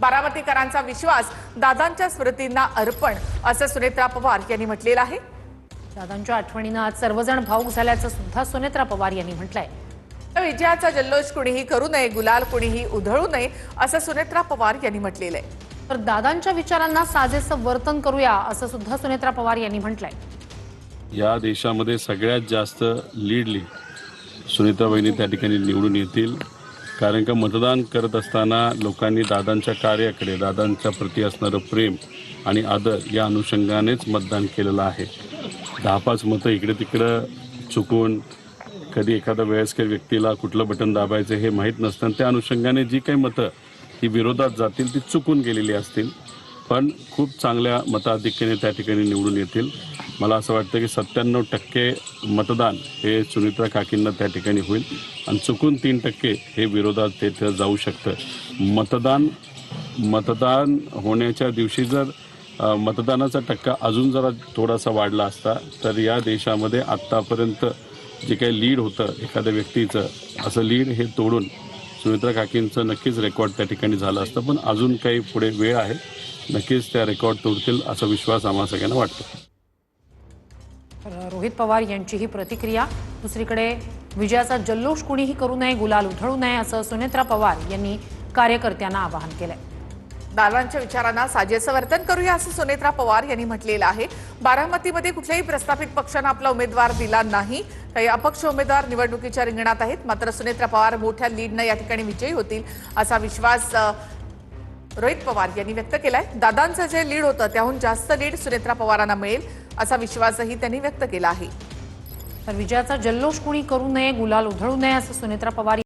बारामतीकरांचा विश्वास दादांच्या स्मृतींना अर्पण, असं सुनेत्रा पवार यांनी म्हटलेलं आहे। दादांच्या आठवणीनं आज सर्वजण भावुक झाल्याचं सुद्धा सुनेत्रा पवार यांनी म्हटलंय। विजयाचा जल्लोष कुणीही करू नये, गुलाल कुणीही उधळू नये, असं सुनेत्रा पवार यांनी म्हटलेलं आहे। तर दादांच्या विचारांना साजेसं वर्तन करूया, असं सुद्धा सुनेत्रा पवार यांनी म्हटलंय। या देशामध्ये सगळ्यात जास्त लीडली सुनेत्रा वहिनी त्या ठिकाणी निवडून येतील, कारण का मतदान करत असताना लोकांनी दादांच्या कार्याकडे, दादांच्या प्रती असणारं प्रेम आणि आदर या अनुषंगानेच मतदान केलेलं आहे। 10-5 मतं इकडे तिकडं चुकून, कधी एखाद्या वयस्कर व्यक्तीला कुठलं बटन दाबायचं हे माहीत नसतं, त्या अनुषंगाने जी काही मतं ही विरोधात जातील ती चुकून गेलेली असतील, पण खूप चांगल्या मताधिक्याने त्या ठिकाणी निवडून येतील। मला असं वाटतं की 97% मतदान हे सुनेत्रा काकींना त्या ठिकाणी होईल आणि चुकून 3% हे विरोधात तिथं जाऊ शकतं। मतदान होण्याच्या दिवशी जर मतदानाचा टक्का अजून जरा थोडासा वाढला असता तर या देशामध्ये आत्तापर्यंत जे काही लीड होतं एखाद्या व्यक्तीचं, असं लीड हे तोडून सुनेत्रा काकींचं नक्कीच रेकॉर्ड त्या ठिकाणी झालं असतं, पण अजून काही पुढे वेळ आहे, नक्कीच त्या रेकॉर्ड तोडतील असा विश्वास आम्हा सगळ्यांना वाटतो। रोहित पवार यांची ही प्रतिक्रिया। दुसरीकडे विजयाचा जल्लोष कुणीही करू नये, गुलाल उधळू नये, असं सुनेत्रा पवार यांनी कार्यकर्त्यांना आवाहन केलंय। दादांच्या विचारांना साजेसं वर्तन करूया, असं सुनेत्रा पवार यांनी म्हटलेलं आहे। बारामतीमध्ये कुठल्याही प्रस्थापित पक्षानं आपला उमेदवार दिला नाही, काही अपक्ष उमेदवार निवडणुकीच्या रिंगणात आहेत, मात्र सुनेत्रा पवार मोठ्या लीडनं या ठिकाणी विजयी होतील असा विश्वास रोहित पवार यांनी व्यक्त केलाय। दादांचं जे लीड होतं त्याहून जास्त लीड सुनेत्रा पवारांना मिळेल असा विश्वासही त्यांनी व्यक्त केला आहे। तर विजयाचा जल्लोष कुणी करू नये, गुलाल उधळू नये, असं सुनेत्रा पवार